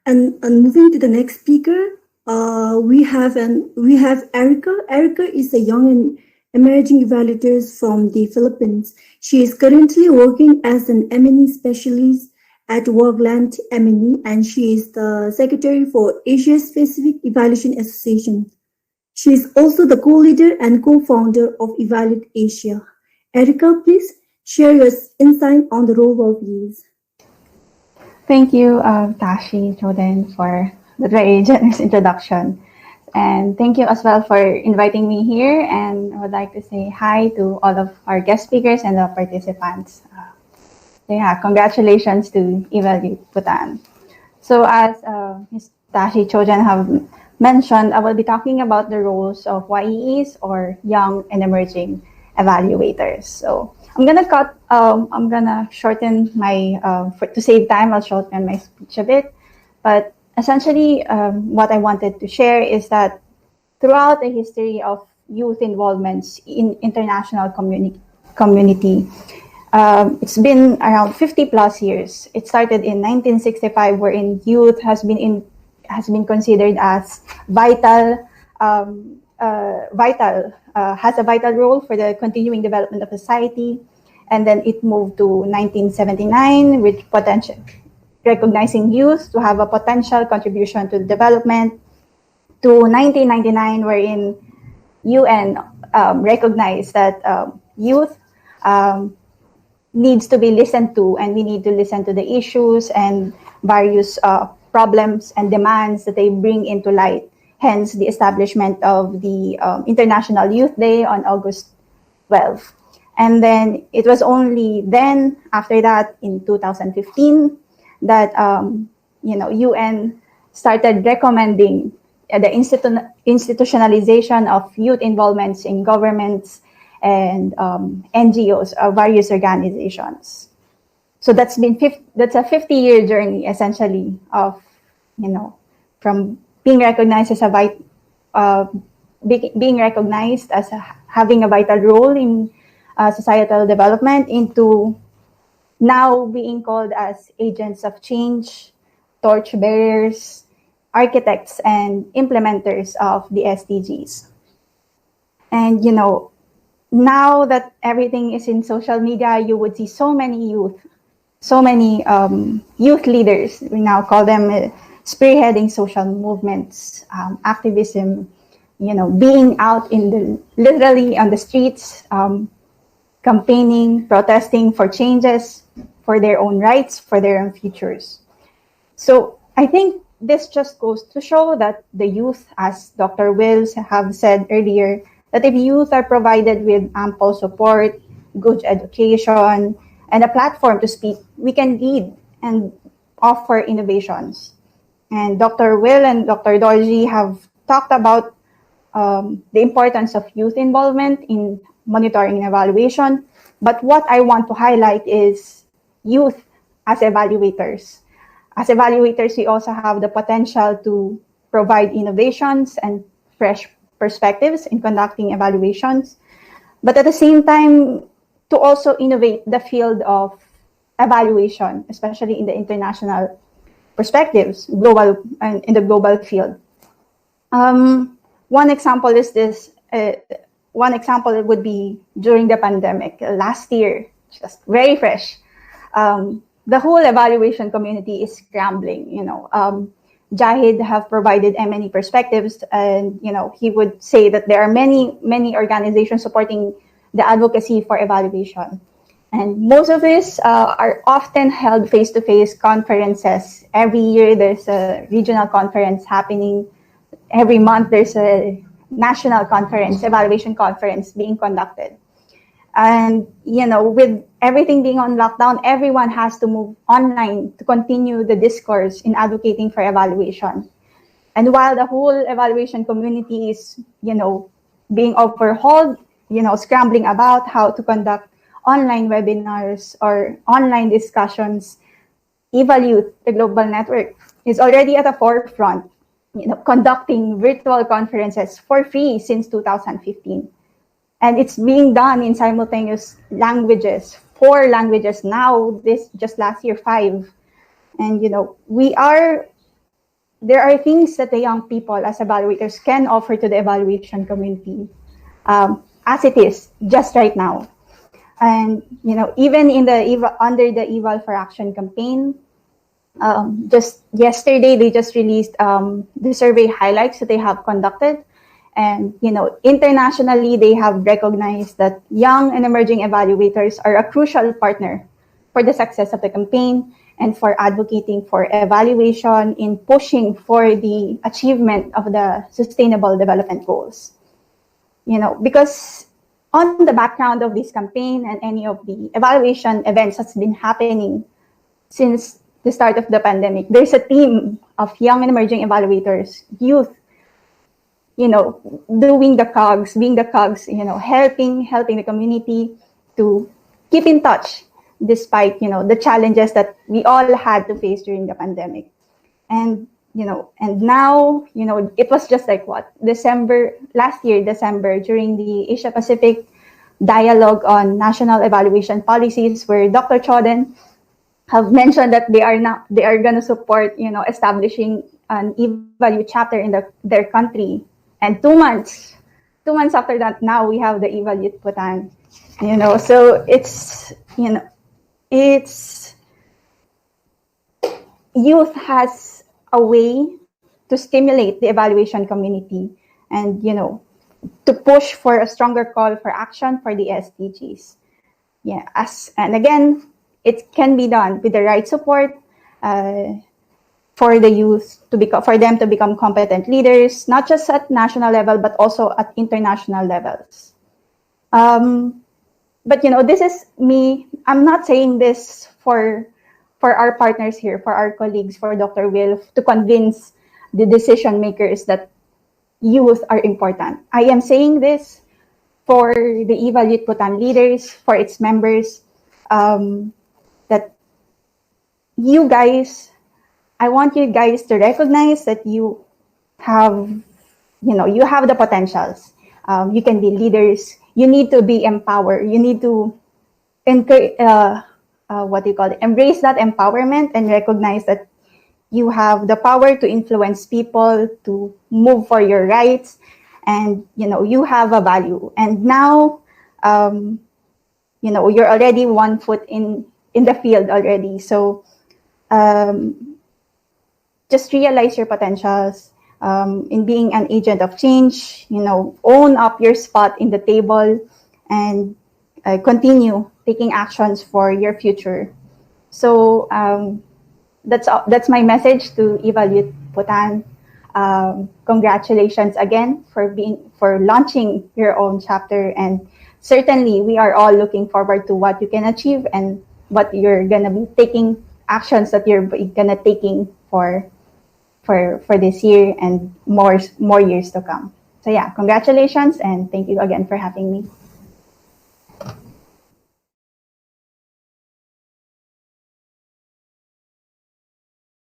And moving to the next speaker, we have Erika. Erika is a young and emerging evaluator from the Philippines. She is currently working as an M&E specialist at Workland M&E, and she is the secretary for Asia Pacific Evaluation Association. She is also the co-leader and co-founder of EvalYouth Asia. Erika, please share your insight on the role of YEEs. Thank you, Tashi Choden, for the very generous introduction. And thank you as well for inviting me here. And I would like to say hi to all of our guest speakers and the participants. Congratulations to EvalYouth Bhutan. So as Ms. Tashi Choden have mentioned, I will be talking about the roles of YEEs, or Young and Emerging Evaluators. So I'm gonna shorten my, to save time, I'll shorten my speech a bit. But essentially, what I wanted to share is that throughout the history of youth involvements in international community, it's been around 50 plus years. It started in 1965, wherein youth has been considered as vital, has a vital role for the continuing development of society. And then it moved to 1979 with recognizing youth to have a potential contribution to development, to 1999 wherein UN recognized that youth needs to be listened to, and we need to listen to the issues and various problems and demands that they bring into light. Hence, the establishment of the International Youth Day on August 12th. And then it was only then, after that, in 2015, that UN started recommending the institutionalization of youth involvements in governments and NGOs, various organizations. So that's a 50-year journey, essentially, of from being recognized as having a vital role in societal development, into now being called as agents of change, torchbearers, architects, and implementers of the SDGs. And now that everything is in social media, you would see so many youth leaders. We now call them spearheading social movements, activism, being out literally on the streets, campaigning, protesting for changes, for their own rights, for their own futures. So I think this just goes to show that the youth, as Dr. Wills have said earlier, that if youth are provided with ample support, good education, and a platform to speak, we can lead and offer innovations. And Dr. Will and Dr. Dorji have talked about the importance of youth involvement in monitoring and evaluation. But what I want to highlight is youth as evaluators. As evaluators, we also have the potential to provide innovations and fresh perspectives in conducting evaluations, but at the same time, to also innovate the field of evaluation, especially in the international perspectives, in the global field. One example is this. One example would be during the pandemic last year, just very fresh. The whole evaluation community is scrambling. Jahid have provided many perspectives, and he would say that there are many organizations supporting the advocacy for evaluation, and most of these are often held face-to-face conferences. Every year there's a regional conference happening. Every month there's a national conference, evaluation conference being conducted. And with everything being on lockdown, everyone has to move online to continue the discourse in advocating for evaluation. And while the whole evaluation community is, being overhauled, scrambling about how to conduct online webinars or online discussions, EvalYouth, the global network, is already at the forefront, conducting virtual conferences for free since 2015. And it's being done in simultaneous languages, 4 languages now, this just last year, 5. And, we are there are things that the young people as evaluators can offer to the evaluation community as it is just right now. And even in the under the Eval for Action campaign, just yesterday they just released the survey highlights that they have conducted, and internationally they have recognized that young and emerging evaluators are a crucial partner for the success of the campaign and for advocating for evaluation in pushing for the achievement of the Sustainable Development Goals. Because on the background of this campaign and any of the evaluation events that's been happening since the start of the pandemic, there's a team of young and emerging evaluators, youth, doing the cogs, being the cogs, helping the community to keep in touch despite, the challenges that we all had to face during the pandemic. And, and now, it was just like last year, December, during the Asia Pacific Dialogue on National Evaluation Policies, where Dr. Choden have mentioned that they are going to support, establishing an EvalYouth chapter in their country. And 2 months after that, now we have the EvalYouth Bhutan. So it's youth has a way to stimulate the evaluation community and to push for a stronger call for action for the SDGs. And again, it can be done with the right support for the youth for them to become competent leaders, not just at national level but also at international levels. But this is me. I'm not saying this for our partners here, for our colleagues, for Dr. Will, to convince the decision makers that youth are important. I am saying this for the EvalYouth Bhutan leaders, for its members, that you guys, I want you guys to recognize that you have the potentials. You can be leaders. You need to be empowered. You need to embrace that empowerment and recognize that you have the power to influence people, to move for your rights, and you have a value. And now, you're already 1 foot in the field already. So just realize your potentials in being an agent of change. Own up your spot in the table and continue taking actions for your future. So that's my message to EvalYouth Bhutan. Congratulations again for launching your own chapter, and certainly we are all looking forward to what you can achieve and what you're gonna be taking, actions that you're gonna taking for this year and more years to come. So yeah, congratulations and thank you again for having me.